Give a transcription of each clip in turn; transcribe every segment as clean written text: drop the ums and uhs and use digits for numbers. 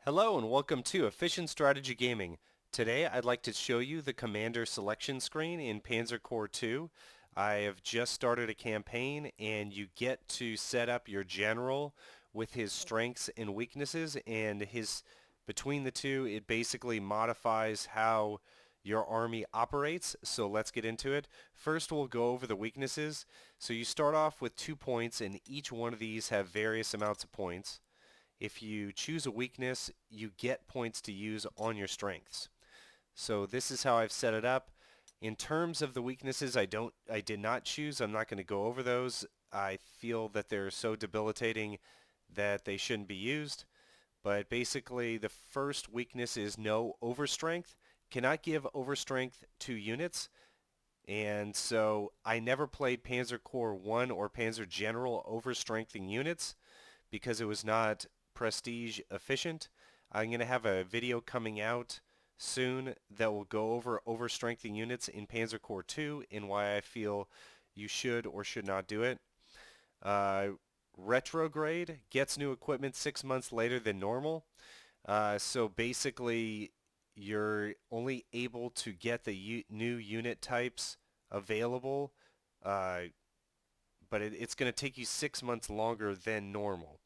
Hello and welcome to Efficient Strategy Gaming. Today I'd like to show you the commander selection screen in Panzer Corps 2. I have just started a campaign and you get to set up your general with his strengths and weaknesses, and between the two it basically modifies how your army operates. So let's get into it. First we'll go over the weaknesses. So you start off with 2 points, and each one of these have various amounts of points. If you choose a weakness, you get points to use on your strengths. So this is how I've set it up. In terms of the weaknesses, I did not choose. I'm not going to go over those. I feel that they're so debilitating that they shouldn't be used. But basically, the first weakness is no overstrength. Cannot give overstrength to units. And so I never played Panzer Corps 1 or Panzer General overstrengthening units because it was not prestige efficient. I'm going to have a video coming out soon that will go over overstrengthening units in Panzer Corps 2 and why I feel you should or should not do it. Uh, Retrograde gets new equipment 6 months later than normal. So basically you're only able to get the new unit types available, uh, but it's going to take you 6 months longer than normal.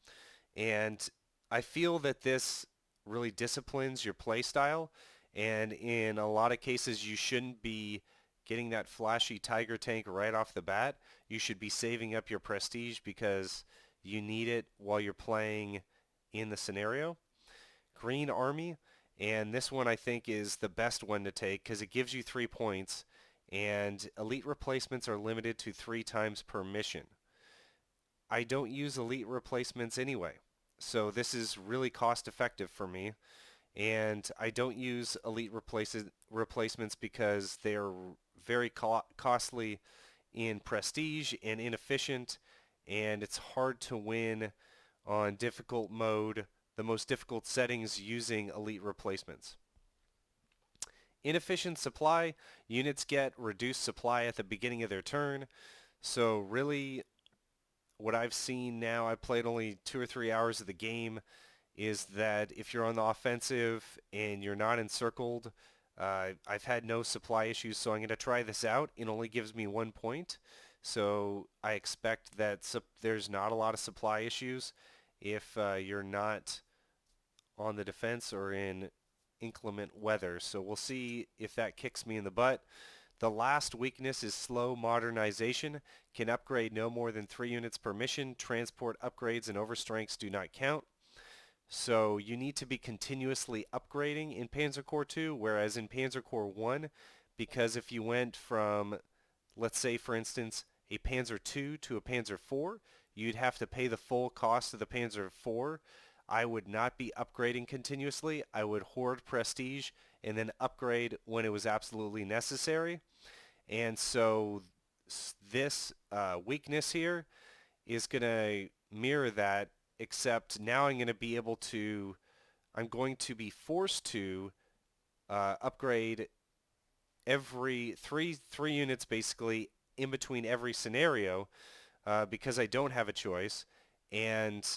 And I feel that this really disciplines your play style, and in a lot of cases you shouldn't be getting that flashy tiger tank right off the bat. You should be saving up your prestige because you need it while you're playing in the scenario. Green Army, and this one I think is the best one to take because it gives you 3 points, and elite replacements are limited to 3 times per mission. I don't use elite replacements anyway. So this is really cost effective for me, and I don't use elite replacements because they're very costly in prestige and inefficient, and it's hard to win on difficult mode, the most difficult settings, using elite replacements. Inefficient supply, units get reduced supply at the beginning of their turn, so really what I've seen now, I played only 2 or 3 hours of the game, is that if you're on the offensive and you're not encircled, I've had no supply issues, so I'm going to try this out. It only gives me 1 point, so I expect that there's not a lot of supply issues if you're not on the defense or in inclement weather. So we'll see if that kicks me in the butt. The last weakness is slow modernization. Can upgrade no more than 3 units per mission. Transport upgrades and overstrengths do not count. So you need to be continuously upgrading in Panzer Corps 2, whereas in Panzer Corps 1, because if you went from, let's say for instance, a Panzer 2 to a Panzer 4, you'd have to pay the full cost of the Panzer 4. I would not be upgrading continuously. I would hoard prestige and then upgrade when it was absolutely necessary. And so this weakness here is going to mirror that, except now I'm going to be forced to upgrade every three units basically in between every scenario, because I don't have a choice. And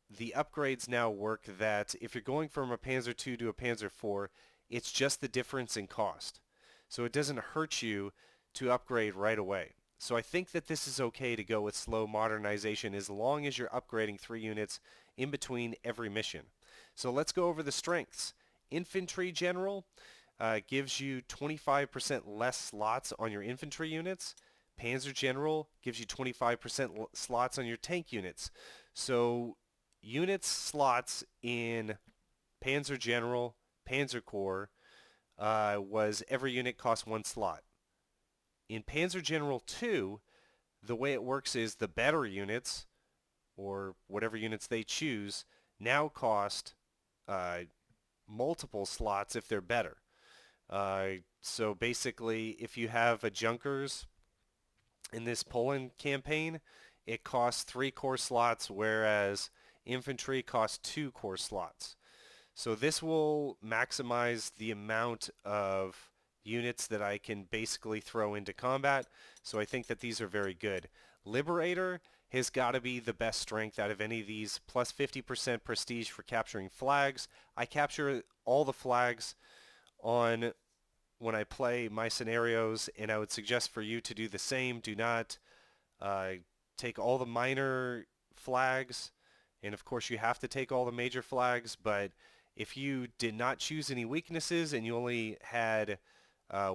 the upgrades now work that if you're going from a Panzer 2 to a Panzer 4, it's just the difference in cost. So it doesn't hurt you to upgrade right away. So I think that this is okay to go with slow modernization as long as you're upgrading 3 units in between every mission. So let's go over the strengths. Infantry General gives you 25% less slots on your infantry units. Panzer General gives you 25% slots on your tank units. So units slots in Panzer General, Panzer Corps, was every unit costs 1 slot. In Panzer General 2, the way it works is the better units, or whatever units they choose, now cost uh, multiple slots if they're better. So basically, if you have a Junkers in this Poland campaign, it costs 3 core slots, whereas infantry costs 2 core slots. So this will maximize the amount of units that I can basically throw into combat. So I think that these are very good. Liberator has got to be the best strength out of any of these. Plus 50% prestige for capturing flags. I capture all the flags on when I play my scenarios, and I would suggest for you to do the same. Do not uh, take all the minor flags, and of course you have to take all the major flags, but if you did not choose any weaknesses and you only had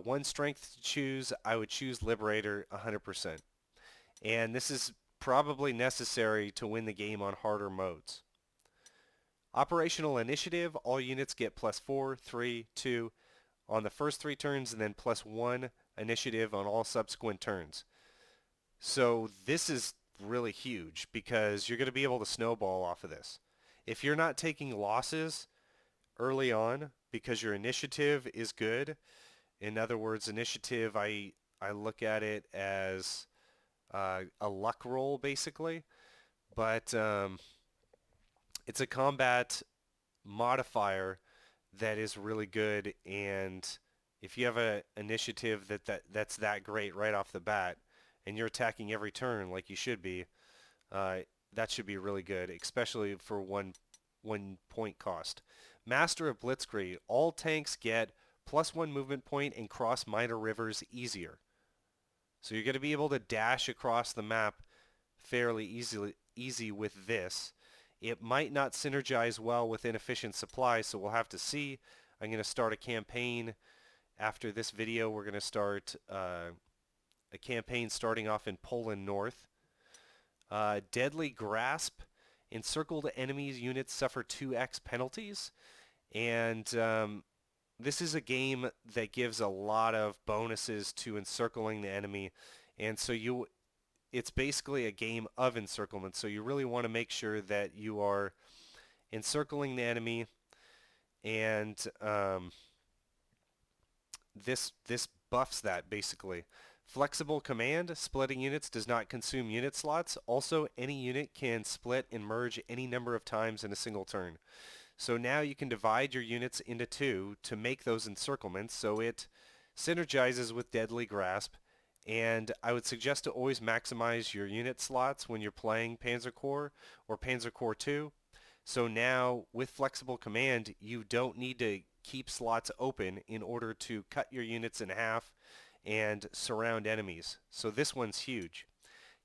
one strength to choose, I would choose Liberator 100%. And this is probably necessary to win the game on harder modes. Operational Initiative, all units get +4, 3, 2 on the first 3 turns, and then +1 initiative on all subsequent turns. So this is really huge because you're going to be able to snowball off of this. If you're not taking losses early on because your initiative is good, in other words, initiative, I look at it as a luck roll basically, but it's a combat modifier that is really good, and if you have an initiative that's that great right off the bat, and you're attacking every turn like you should be, that should be really good, especially for one point cost. Master of Blitzkrieg, all tanks get +1 movement point and cross minor rivers easier. So you're going to be able to dash across the map fairly easy with this. It might not synergize well with inefficient supply, so we'll have to see. I'm going to start a campaign. After this video, we're going to start a campaign starting off in Poland North. Deadly Grasp. Encircled enemies units suffer 2x penalties. And this is a game that gives a lot of bonuses to encircling the enemy. And so it's basically a game of encirclement. So you really want to make sure that you are encircling the enemy, and this buffs that basically. Flexible command, splitting units does not consume unit slots. Also, any unit can split and merge any number of times in a single turn. So now you can divide your units into 2 to make those encirclements, so it synergizes with Deadly Grasp. And I would suggest to always maximize your unit slots when you're playing Panzer Corps or Panzer Corps 2. So now with Flexible Command, you don't need to keep slots open in order to cut your units in half and surround enemies. So this one's huge.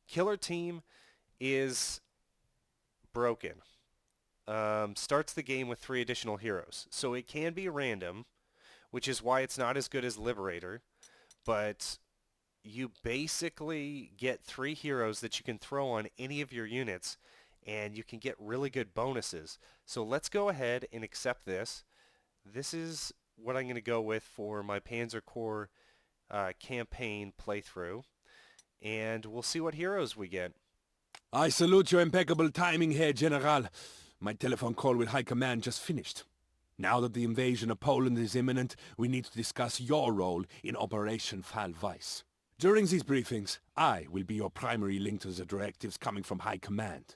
Killer Team is broken. Starts the game with 3 additional heroes. So it can be random, which is why it's not as good as Liberator, but you basically get 3 heroes that you can throw on any of your units, and you can get really good bonuses. So let's go ahead and accept this. This is what I'm going to go with for my Panzer Corps campaign playthrough, and we'll see what heroes we get. I salute your impeccable timing, Herr General. My telephone call with High Command just finished. Now that the invasion of Poland is imminent, we need to discuss your role in Operation Fall Weiß. During these briefings, I will be your primary link to the directives coming from High Command.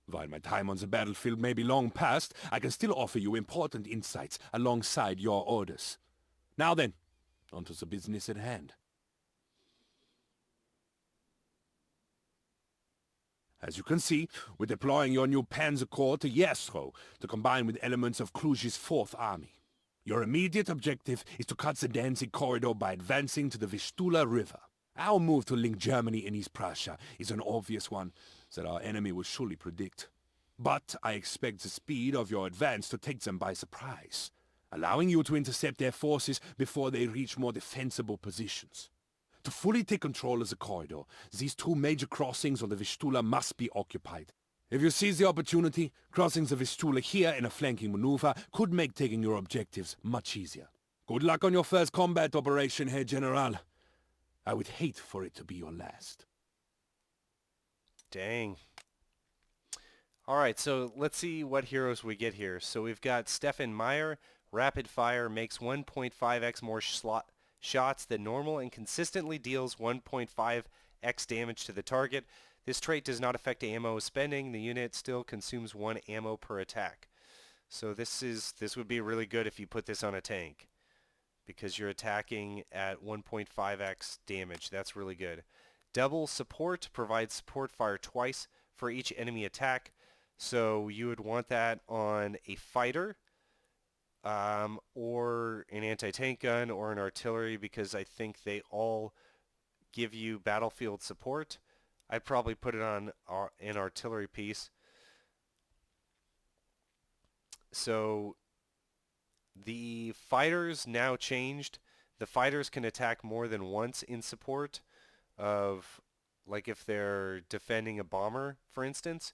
While my time on the battlefield may be long past, I can still offer you important insights alongside your orders. Now then, on to the business at hand. As you can see, we're deploying your new Panzer Corps to Jastrow to combine with elements of Cluj's 4th Army. Your immediate objective is to cut the Danzig corridor by advancing to the Vistula River. Our move to link Germany and East Prussia is an obvious one that our enemy will surely predict. But I expect the speed of your advance to take them by surprise, allowing you to intercept their forces before they reach more defensible positions. To fully take control of the corridor, these 2 major crossings of the Vistula must be occupied. If you seize the opportunity, crossing the Vistula here in a flanking maneuver could make taking your objectives much easier. Good luck on your first combat operation, Herr General. I would hate for it to be your last. Dang. Alright, so let's see what heroes we get here. So we've got Stefan Meyer. Rapid Fire makes 1.5x more shots than normal and consistently deals 1.5x damage to the target. This trait does not affect ammo spending. The unit still consumes 1 ammo per attack. So this would be really good if you put this on a tank, because you're attacking at 1.5x damage. That's really good. Double support provides support fire twice for each enemy attack. So you would want that on a fighter, or an anti-tank gun or an artillery, because I think they all give you battlefield support. I'd probably put it on an artillery piece. So the fighters now changed. The fighters can attack more than once in support of, like if they're defending a bomber, for instance.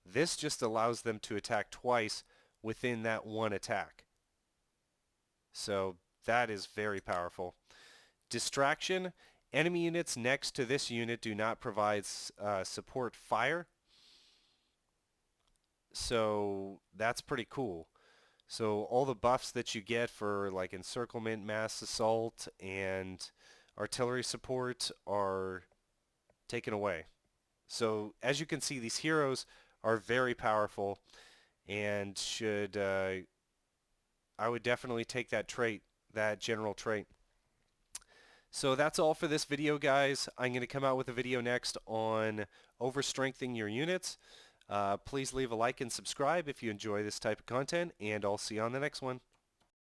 This just allows them to attack twice within that one attack. So that is very powerful. Distraction. Enemy units next to this unit do not provide support fire. So that's pretty cool. So all the buffs that you get for like encirclement, mass assault, and artillery support are taken away. So as you can see, these heroes are very powerful and should, I would definitely take that trait, that general trait. So that's all for this video, guys. I'm going to come out with a video next on overstrengthening your units. Please leave a like and subscribe if you enjoy this type of content, and I'll see you on the next one.